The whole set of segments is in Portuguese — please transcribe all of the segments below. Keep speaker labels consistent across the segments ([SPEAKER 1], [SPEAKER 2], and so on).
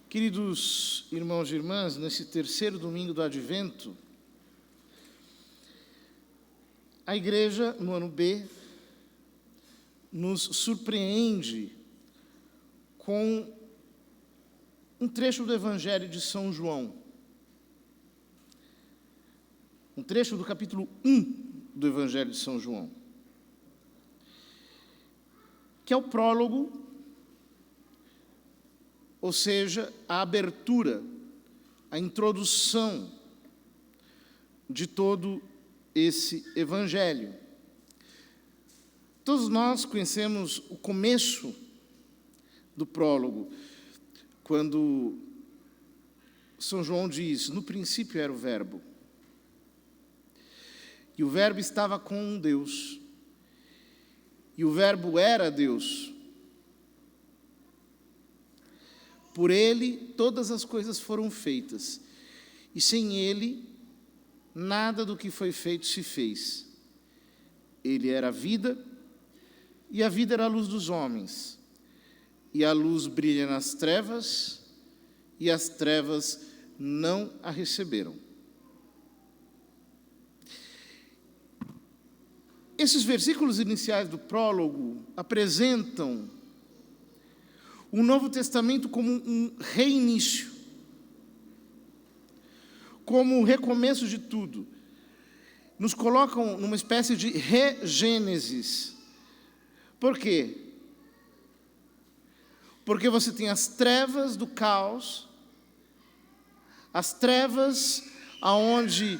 [SPEAKER 1] Queridos irmãos e irmãs, nesse terceiro domingo do Advento, a igreja, no ano B, nos surpreende com um trecho do Evangelho de São João. Um trecho do capítulo 1 do Evangelho de São João, que é o prólogo, ou seja, a abertura, a introdução de todo esse Evangelho. Todos nós conhecemos o começo do prólogo, quando São João diz: no princípio era o Verbo, e o Verbo estava com Deus, e o Verbo era Deus. Por ele todas as coisas foram feitas, e sem ele nada do que foi feito se fez. Ele era a vida, e a vida era a luz dos homens. E a luz brilha nas trevas, e as trevas não a receberam. Esses versículos iniciais do prólogo apresentam o Novo Testamento como um reinício, como o recomeço de tudo. Nos colocam numa espécie de regênesis. Por quê? Porque você tem as trevas do caos, as trevas aonde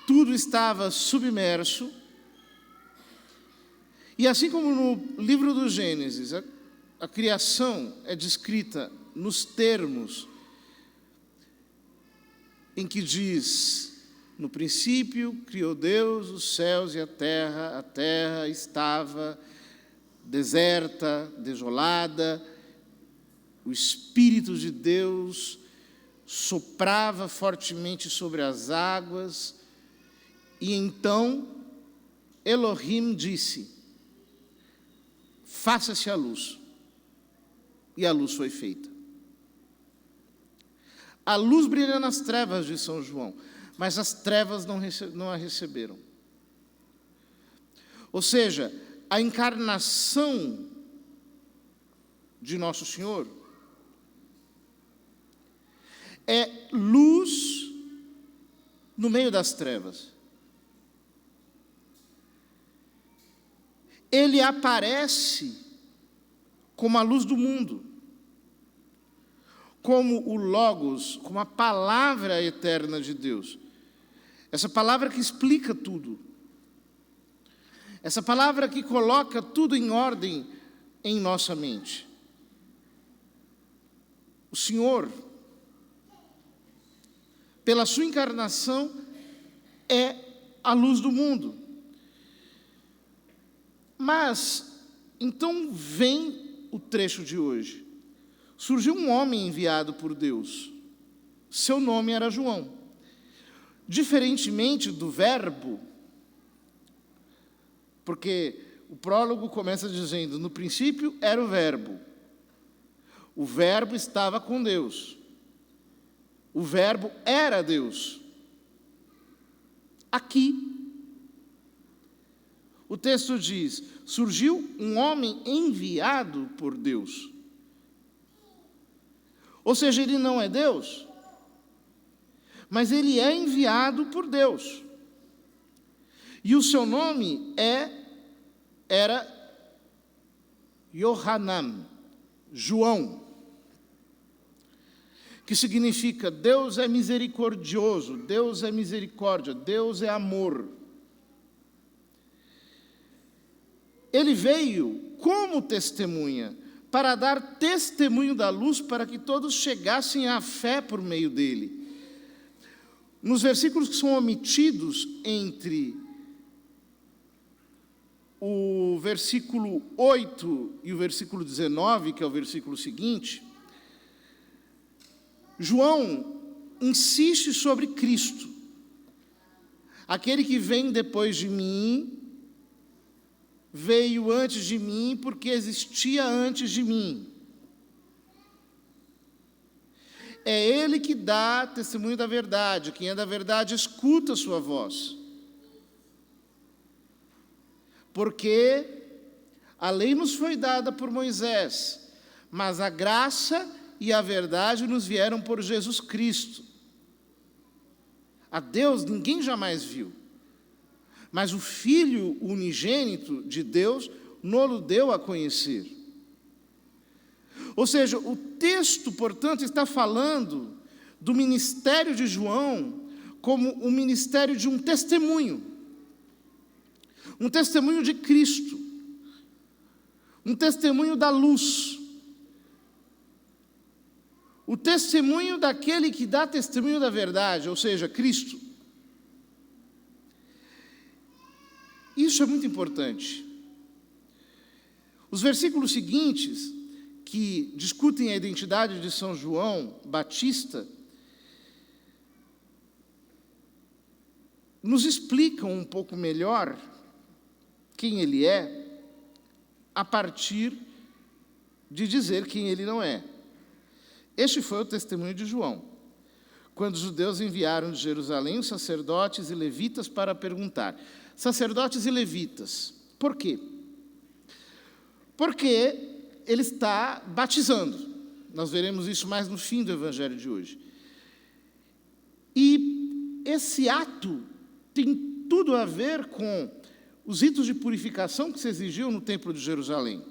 [SPEAKER 1] tudo estava submerso, e assim como no livro do Gênesis, a criação é descrita nos termos em que diz: no princípio criou Deus os céus e a terra estava deserta, desolada, o Espírito de Deus soprava fortemente sobre as águas, e então Elohim disse: faça-se a luz. E a luz foi feita. A luz brilha nas trevas de São João, mas as trevas não a receberam. Ou seja, a encarnação de Nosso Senhor é luz no meio das trevas. Ele aparece como a luz do mundo, como o Logos, como a palavra eterna de Deus. Essa palavra que explica tudo. Essa palavra que coloca tudo em ordem em nossa mente. O Senhor, pela sua encarnação, é a luz do mundo. Mas, então vem o trecho de hoje. Surgiu um homem enviado por Deus. Seu nome era João. Diferentemente do Verbo, porque o prólogo começa dizendo: no princípio era o Verbo. O Verbo estava com Deus. O Verbo era Deus. Aqui, o texto diz: surgiu um homem enviado por Deus. Ou seja, ele não é Deus, mas ele é enviado por Deus. E o seu nome era Yohanan, João, que significa Deus é misericordioso, Deus é misericórdia, Deus é amor. Ele veio como testemunha, para dar testemunho da luz, para que todos chegassem à fé por meio dele. Nos versículos que são omitidos entre o versículo 8 e o versículo 19, que é o versículo seguinte, João insiste sobre Cristo. Aquele que vem depois de mim, veio antes de mim porque existia antes de mim. é Ele que dá testemunho da verdade. Quem é da verdade escuta a sua voz. Porque a lei nos foi dada por Moisés, mas a graça e a verdade nos vieram por Jesus Cristo. A Deus ninguém jamais viu, mas o Filho unigênito de Deus nos deu a conhecer. Ou seja, o texto, portanto, está falando do ministério de João como o ministério de um testemunho de Cristo, um testemunho da luz, o testemunho daquele que dá testemunho da verdade, ou seja, Cristo. Isso é muito importante. Os versículos seguintes, que discutem a identidade de São João Batista, nos explicam um pouco melhor quem ele é, a partir de dizer quem ele não é. Este foi o testemunho de João, quando os judeus enviaram de Jerusalém os sacerdotes e levitas para perguntar. Sacerdotes e levitas, por quê? Porque ele está batizando. Nós veremos isso mais no fim do evangelho de hoje. E esse ato tem tudo a ver com os ritos de purificação que se exigiam no templo de Jerusalém.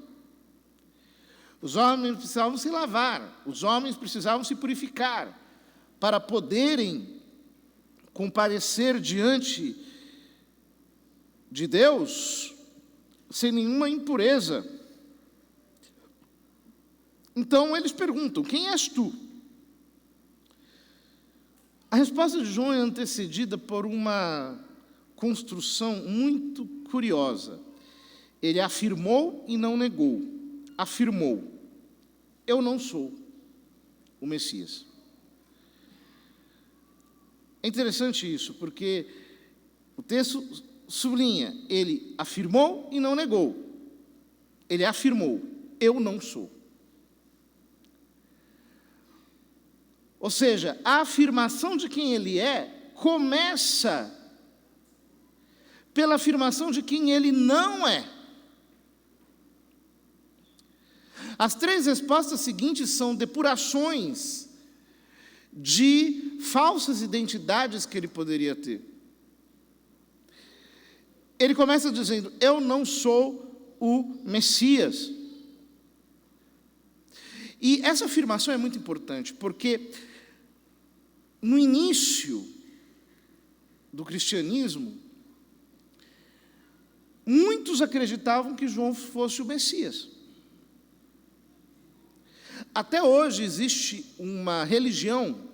[SPEAKER 1] Os homens precisavam se lavar, os homens precisavam se purificar para poderem comparecer diante de Deus sem nenhuma impureza. Então eles perguntam: quem és tu? A resposta de João é antecedida por uma construção muito curiosa. Ele afirmou e não negou. Afirmou: eu não sou o Messias. É interessante isso, porque o texto sublinha: ele afirmou e não negou. Ele afirmou: eu não sou. Ou seja, a afirmação de quem ele é começa pela afirmação de quem ele não é. As três respostas seguintes são depurações de falsas identidades que ele poderia ter. Ele começa dizendo: eu não sou o Messias. E essa afirmação é muito importante, porque no início do cristianismo, muitos acreditavam que João fosse o Messias. Até hoje existe uma religião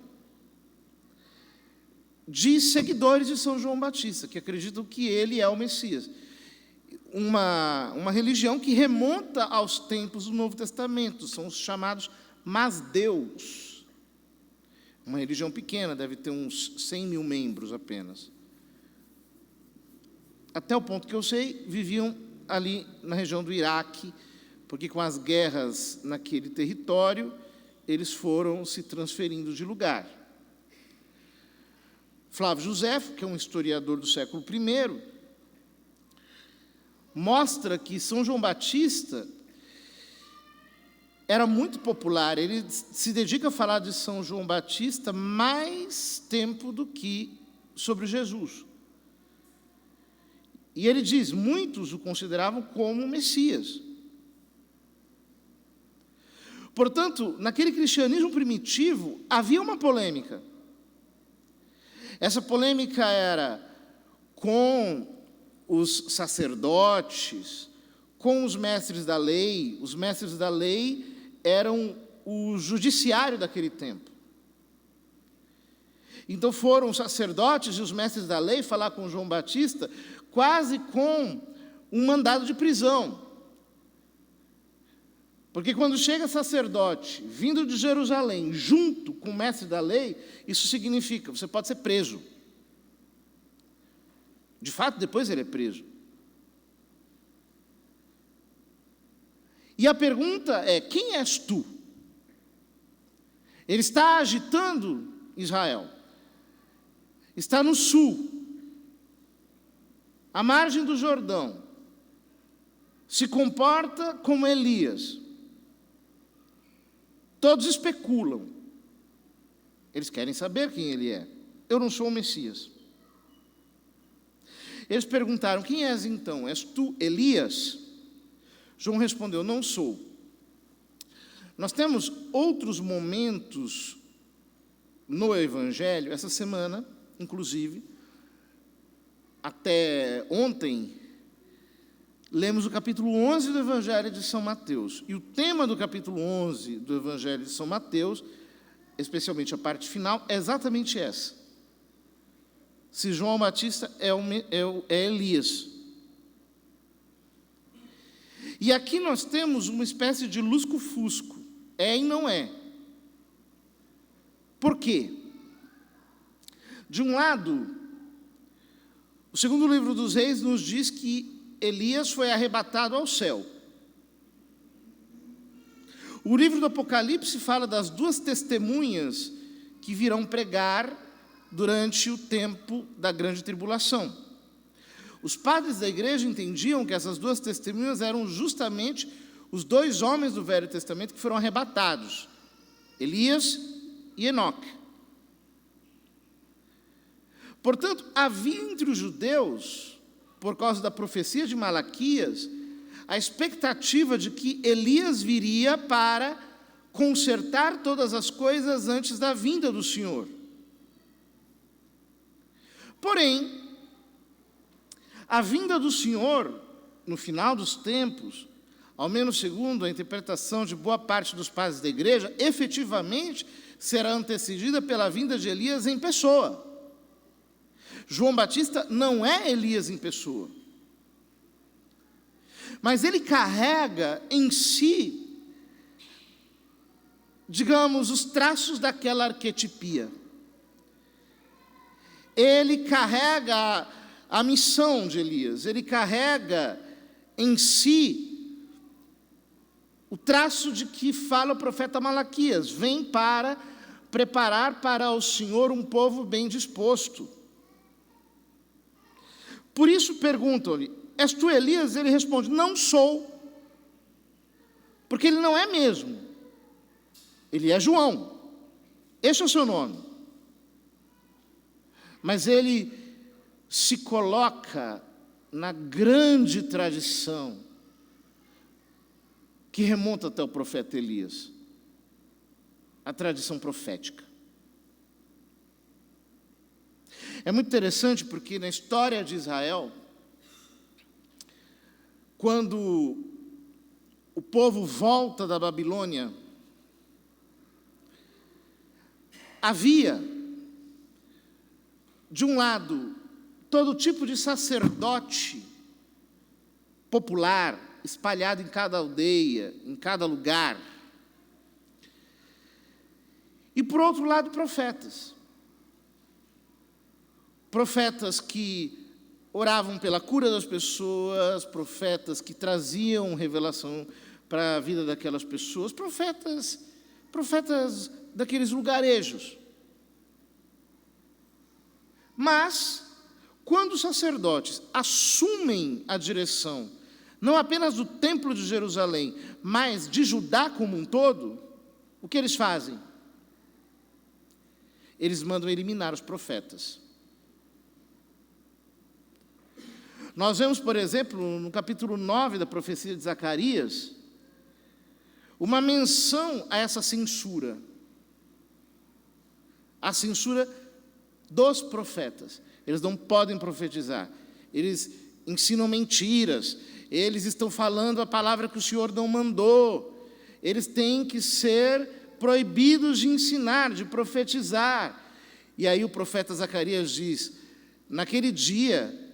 [SPEAKER 1] de seguidores de São João Batista, que acreditam que ele é o Messias. Uma religião que remonta aos tempos do Novo Testamento, são os chamados Masdeus. Uma religião pequena, deve ter uns 100 mil membros apenas. Até o ponto que eu sei, viviam ali na região do Iraque, porque com as guerras naquele território, eles foram se transferindo de lugar. Flávio Josefo, que é um historiador do século I, mostra que São João Batista era muito popular. Ele se dedica a falar de São João Batista mais tempo do que sobre Jesus. E ele diz: muitos o consideravam como Messias. Portanto, naquele cristianismo primitivo, havia uma polêmica. Essa polêmica era com os sacerdotes, com os mestres da lei. Os mestres da lei eram o judiciário daquele tempo. Então foram os sacerdotes e os mestres da lei falar com João Batista, quase com um mandado de prisão. Porque quando chega sacerdote, vindo de Jerusalém, junto com o mestre da lei, isso significa: você pode ser preso. De fato, depois ele é preso. E a pergunta é: quem és tu? Ele está agitando Israel. Está no sul, à margem do Jordão. Se comporta como Elias. Todos especulam. Eles querem saber quem ele é. Eu não sou o Messias. Eles perguntaram: quem és então? És tu Elias? João respondeu: não sou. Nós temos outros momentos no Evangelho, essa semana, inclusive, até ontem, lemos o capítulo 11 do Evangelho de São Mateus. E o tema do capítulo 11 do Evangelho de São Mateus, especialmente a parte final, é exatamente essa. Se João Batista é Elias. E aqui nós temos uma espécie de lusco-fusco. É e não é. Por quê? De um lado, o segundo livro dos Reis nos diz que Elias foi arrebatado ao céu. O livro do Apocalipse fala das duas testemunhas que virão pregar durante o tempo da grande tribulação. Os padres da igreja entendiam que essas duas testemunhas eram justamente os dois homens do Velho Testamento que foram arrebatados, Elias e Enoque. Portanto, havia entre os judeus, por causa da profecia de Malaquias, a expectativa de que Elias viria para consertar todas as coisas antes da vinda do Senhor. Porém, a vinda do Senhor, no final dos tempos, ao menos segundo a interpretação de boa parte dos padres da igreja, efetivamente será antecedida pela vinda de Elias em pessoa. João Batista não é Elias em pessoa. Mas ele carrega em si, digamos, os traços daquela arquetipia. Ele carrega a missão de Elias, ele carrega em si o traço de que fala o profeta Malaquias: vem para preparar para o Senhor um povo bem disposto. Por isso perguntam-lhe: és tu Elias? Ele responde: não sou. Porque ele não é mesmo. Ele é João. Esse é o seu nome. Mas ele se coloca na grande tradição que remonta até o profeta Elias, a tradição profética. É muito interessante porque na história de Israel, quando o povo volta da Babilônia, havia, de um lado, todo tipo de sacerdote popular, espalhado em cada aldeia, em cada lugar. E, por outro lado, profetas. Profetas que oravam pela cura das pessoas, profetas que traziam revelação para a vida daquelas pessoas, profetas daqueles lugarejos. Mas, quando os sacerdotes assumem a direção, não apenas do Templo de Jerusalém, mas de Judá como um todo, o que eles fazem? Eles mandam eliminar os profetas. Nós vemos, por exemplo, no capítulo 9 da profecia de Zacarias, uma menção a essa censura. A censura dos profetas. Eles não podem profetizar. Eles ensinam mentiras. Eles estão falando a palavra que o Senhor não mandou. Eles têm que ser proibidos de ensinar, de profetizar. E aí o profeta Zacarias diz: naquele dia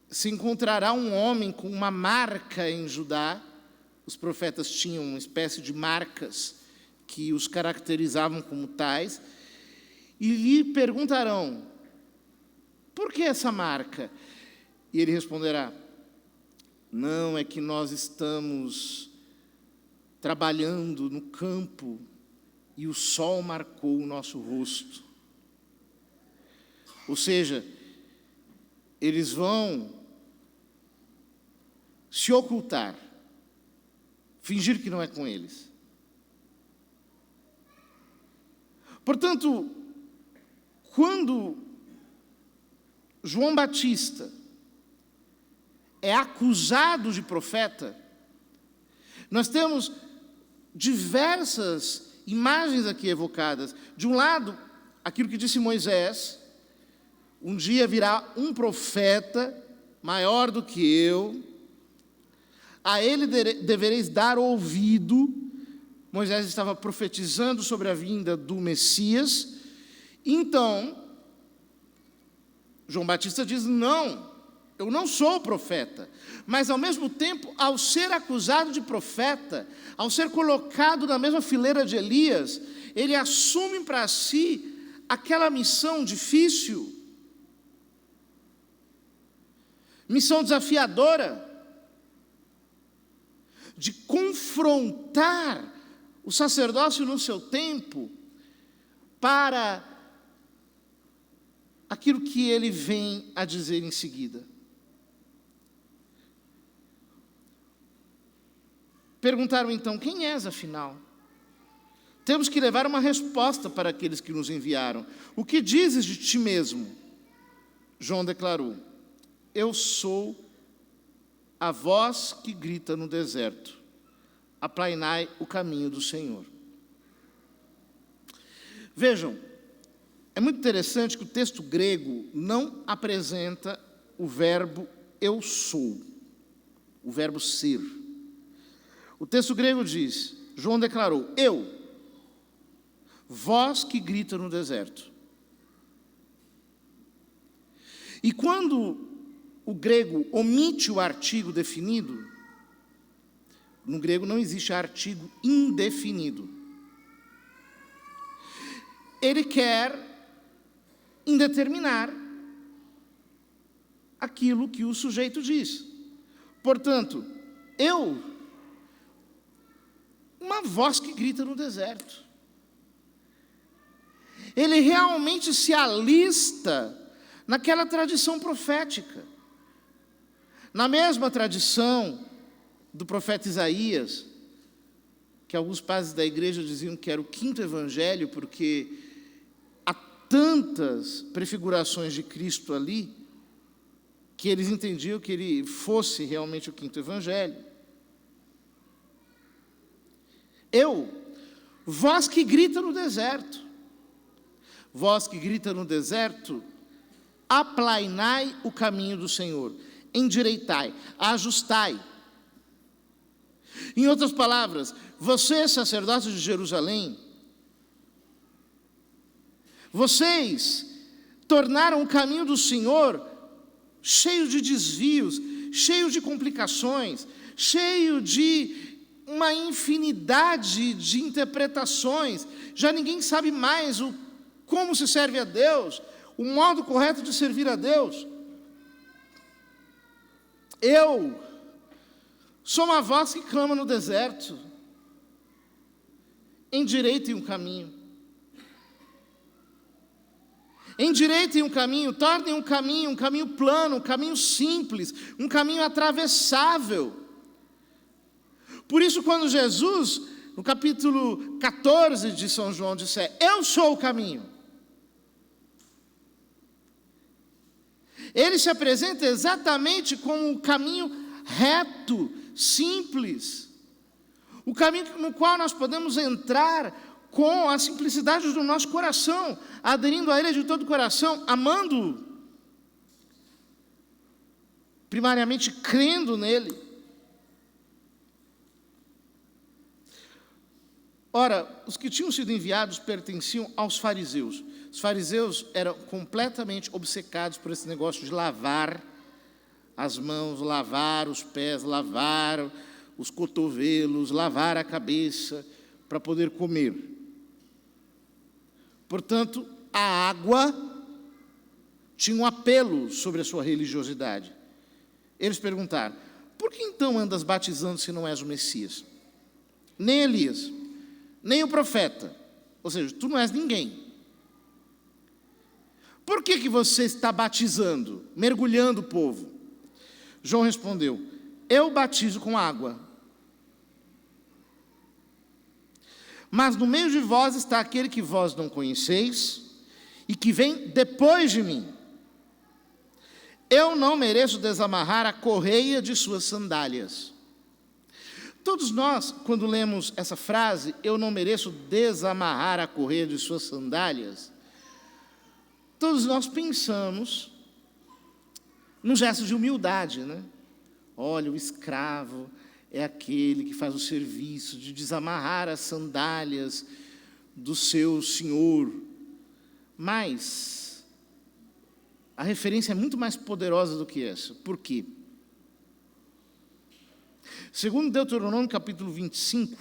[SPEAKER 1] se encontrará um homem com uma marca em Judá. Os profetas tinham uma espécie de marcas que os caracterizavam como tais, e lhe perguntarão: por que essa marca? E ele responderá: não, é que nós estamos trabalhando no campo e o sol marcou o nosso rosto. Ou seja, eles vão se ocultar, fingir que não é com eles. Portanto, quando João Batista é acusado de profeta, nós temos diversas imagens aqui evocadas. De um lado, aquilo que disse Moisés: um dia virá um profeta maior do que eu, a ele devereis dar ouvido. Moisés estava profetizando sobre a vinda do Messias. Então, João Batista diz: não, eu não sou profeta. Mas, ao mesmo tempo, ao ser acusado de profeta, ao ser colocado na mesma fileira de Elias, ele assume para si aquela missão difícil, missão desafiadora, de confrontar o sacerdócio no seu tempo para aquilo que ele vem a dizer em seguida. Perguntaram então: quem és, afinal? Temos que levar uma resposta para aqueles que nos enviaram. O que dizes de ti mesmo? João declarou: eu sou a voz que grita no deserto, aplainai o caminho do Senhor. Vejam, é muito interessante que o texto grego não apresenta o verbo eu sou, o verbo ser. O texto grego diz: João declarou, eu, voz que grita no deserto. E quando o grego omite o artigo definido, no grego não existe artigo indefinido. Ele quer indeterminar aquilo que o sujeito diz. Portanto, eu, uma voz que grita no deserto. Ele realmente se alista naquela tradição profética. Na mesma tradição do profeta Isaías, que alguns padres da igreja diziam que era o quinto evangelho, porque há tantas prefigurações de Cristo ali, que eles entendiam que ele fosse realmente o quinto evangelho. Eu, voz que grita no deserto. Voz que grita no deserto, aplainai o caminho do Senhor, endireitai, ajustai. Em outras palavras, vocês, sacerdotes de Jerusalém, vocês tornaram o caminho do Senhor cheio de desvios, cheio de complicações, cheio de uma infinidade de interpretações. Já ninguém sabe mais como se serve a Deus, o modo correto de servir a Deus. Eu sou uma voz que clama no deserto, endireitem um caminho. Endireitem um caminho, tornem um caminho plano, um caminho simples, um caminho atravessável. Por isso, quando Jesus, no capítulo 14 de São João, disser, eu sou o caminho, ele se apresenta exatamente como um caminho reto, simples, o caminho no qual nós podemos entrar com a simplicidade do nosso coração, aderindo a Ele de todo o coração, amando-o, primariamente crendo nele. Ora, os que tinham sido enviados pertenciam aos fariseus. Os fariseus eram completamente obcecados por esse negócio de lavar as mãos, lavar os pés, lavar os cotovelos, lavar a cabeça para poder comer. Portanto, a água tinha um apelo sobre a sua religiosidade. Eles perguntaram, por que então andas batizando se não és o Messias? Nem Elias, nem o profeta. Ou seja, tu não és ninguém. Por que você está batizando, mergulhando o povo? João respondeu: eu batizo com água. Mas no meio de vós está aquele que vós não conheceis e que vem depois de mim. Eu não mereço desamarrar a correia de suas sandálias. Todos nós, quando lemos essa frase, eu não mereço desamarrar a correia de suas sandálias, todos nós pensamos num gesto de humildade, né? Olha, o escravo é aquele que faz o serviço de desamarrar as sandálias do seu senhor. Mas a referência é muito mais poderosa do que essa. Por quê? Segundo Deuteronômio capítulo 25,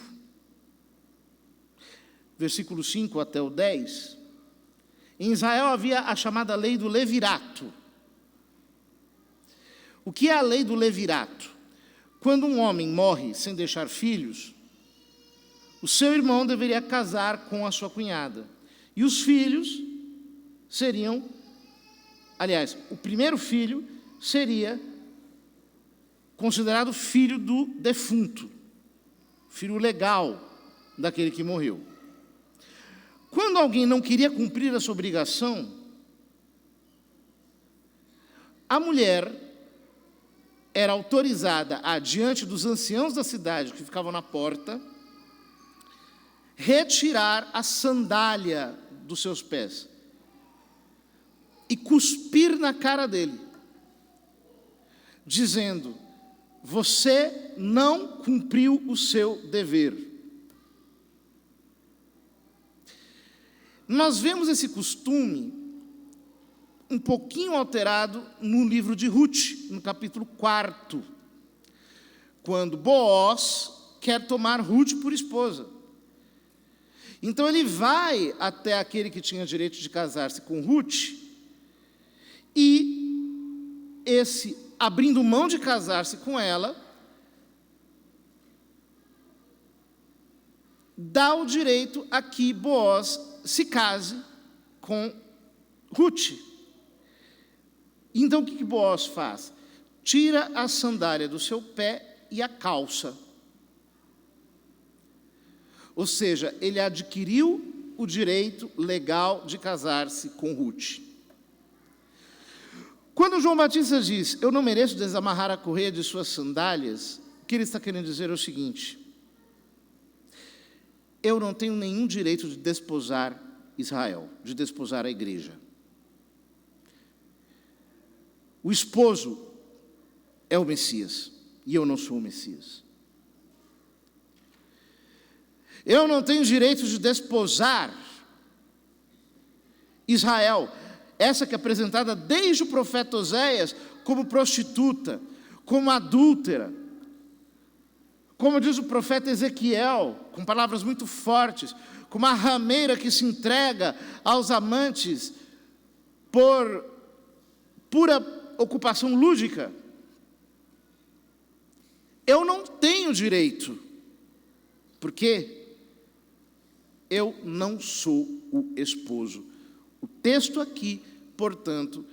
[SPEAKER 1] versículo 5 até o 10, em Israel havia a chamada lei do levirato. O que é a lei do levirato? Quando um homem morre sem deixar filhos, o seu irmão deveria casar com a sua cunhada. E os filhos seriam, aliás, o primeiro filho seria considerado filho do defunto, filho legal daquele que morreu. Quando alguém não queria cumprir essa obrigação, a mulher era autorizada a, diante dos anciãos da cidade que ficavam na porta, retirar a sandália dos seus pés e cuspir na cara dele, dizendo: você não cumpriu o seu dever. Nós vemos esse costume um pouquinho alterado no livro de Ruth, no capítulo 4, quando Boaz quer tomar Ruth por esposa. Então ele vai até aquele que tinha direito de casar-se com Ruth, e esse, abrindo mão de casar-se com ela, dá o direito a que Boaz se case com Ruth. Então o que Boaz faz? Tira a sandália do seu pé e a calça. Ou seja, ele adquiriu o direito legal de casar-se com Ruth. Quando João Batista diz: eu não mereço desamarrar a correia de suas sandálias, o que ele está querendo dizer é o seguinte: eu não tenho nenhum direito de desposar Israel, de desposar a igreja. O esposo é o Messias, e eu não sou o Messias. Eu não tenho direito de desposar Israel, essa que é apresentada desde o profeta Oséias como prostituta, como adúltera. Como diz o profeta Ezequiel, com palavras muito fortes, como a rameira que se entrega aos amantes por pura ocupação lúdica. Eu não tenho direito, porque eu não sou o esposo. O texto aqui, portanto,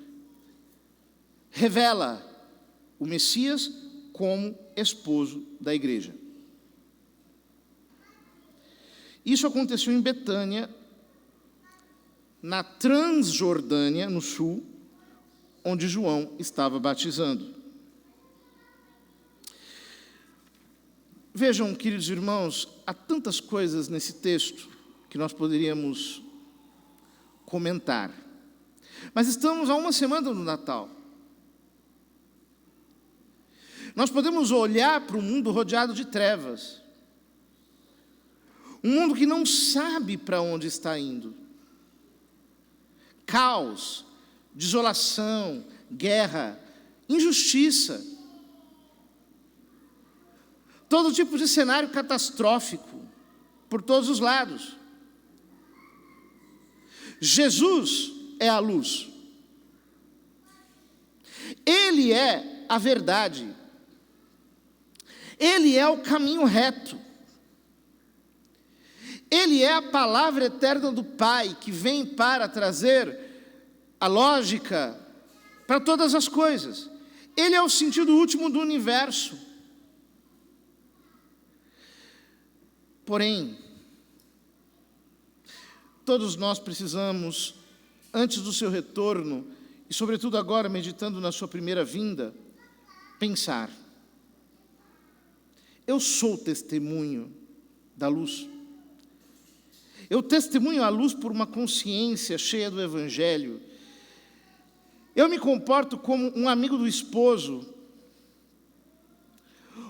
[SPEAKER 1] revela o Messias como esposo da igreja. Isso aconteceu em Betânia, na Transjordânia, no sul, onde João estava batizando. Vejam, queridos irmãos, há tantas coisas nesse texto que nós poderíamos comentar. Mas estamos a uma semana do Natal. Nós podemos olhar para um mundo rodeado de trevas. Um mundo que não sabe para onde está indo. Caos, desolação, guerra, injustiça. Todo tipo de cenário catastrófico, por todos os lados. Jesus é a luz. Ele é a verdade. Ele é o caminho reto. Ele é a palavra eterna do Pai, que vem para trazer a lógica para todas as coisas. Ele é o sentido último do universo. Porém, todos nós precisamos, antes do seu retorno, e sobretudo agora, meditando na sua primeira vinda, pensar: eu sou testemunho da luz. Eu testemunho a luz por uma consciência cheia do Evangelho. Eu me comporto como um amigo do esposo,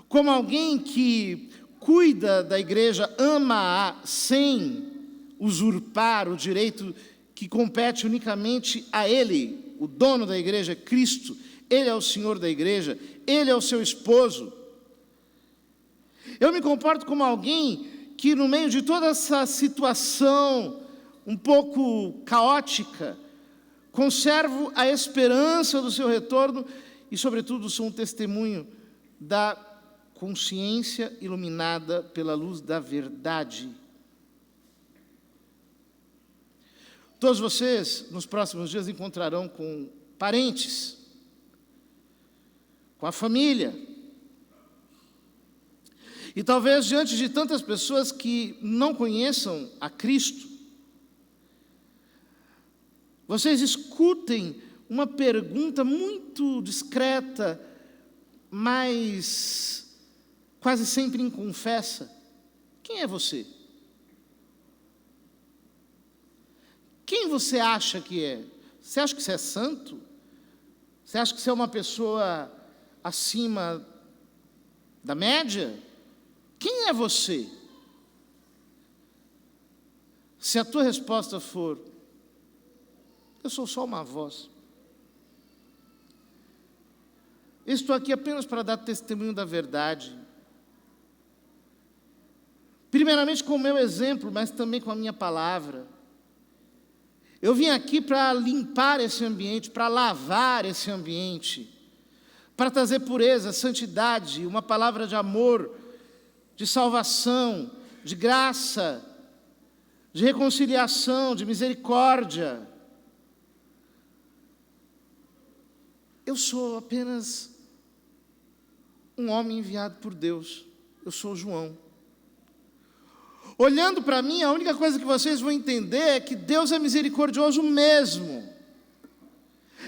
[SPEAKER 1] como alguém que cuida da igreja, ama-a sem usurpar o direito que compete unicamente a Ele, o dono da igreja, Cristo. Ele é o Senhor da igreja, Ele é o seu esposo. Eu me comporto como alguém que, no meio de toda essa situação um pouco caótica, conservo a esperança do seu retorno e, sobretudo, sou um testemunho da consciência iluminada pela luz da verdade. Todos vocês, nos próximos dias, encontrarão com parentes, com a família. E talvez, diante de tantas pessoas que não conheçam a Cristo, vocês escutem uma pergunta muito discreta, mas quase sempre inconfessa: quem é você? Quem você acha que é? Você acha que você é santo? Você acha que você é uma pessoa acima da média? Quem é você? Se a tua resposta for: eu sou só uma voz, eu estou aqui apenas para dar testemunho da verdade, primeiramente com o meu exemplo, mas também com a minha palavra. Eu vim aqui para limpar esse ambiente, para lavar esse ambiente, para trazer pureza, santidade, uma palavra de amor, de salvação, de graça, de reconciliação, de misericórdia. Eu sou apenas um homem enviado por Deus. Eu sou João. Olhando para mim, a única coisa que vocês vão entender é que Deus é misericordioso mesmo.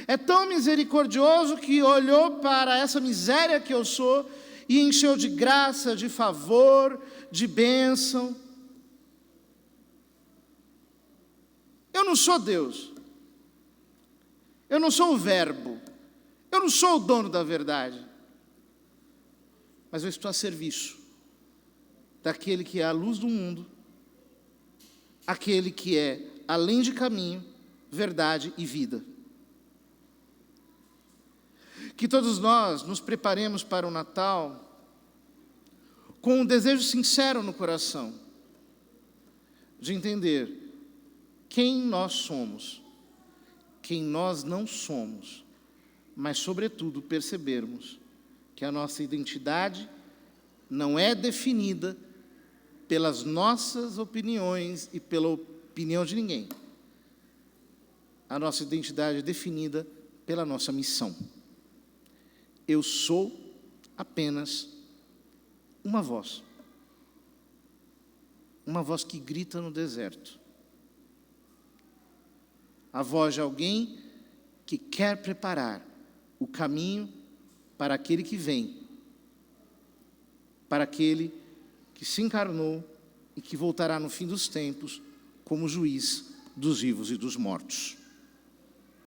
[SPEAKER 1] É tão misericordioso que olhou para essa miséria que eu sou e encheu de graça, de favor, de bênção. Eu não sou Deus. Eu não sou o Verbo. Eu não sou o dono da verdade. Mas eu estou a serviço daquele que é a luz do mundo, aquele que é além de caminho, verdade e vida. Que todos nós nos preparemos para o Natal com um desejo sincero no coração de entender quem nós somos, quem nós não somos, mas, sobretudo, percebermos que a nossa identidade não é definida pelas nossas opiniões e pela opinião de ninguém. A nossa identidade é definida pela nossa missão. Eu sou apenas uma voz que grita no deserto, a voz de alguém que quer preparar o caminho para aquele que vem, para aquele que se encarnou e que voltará no fim dos tempos como juiz dos vivos e dos mortos.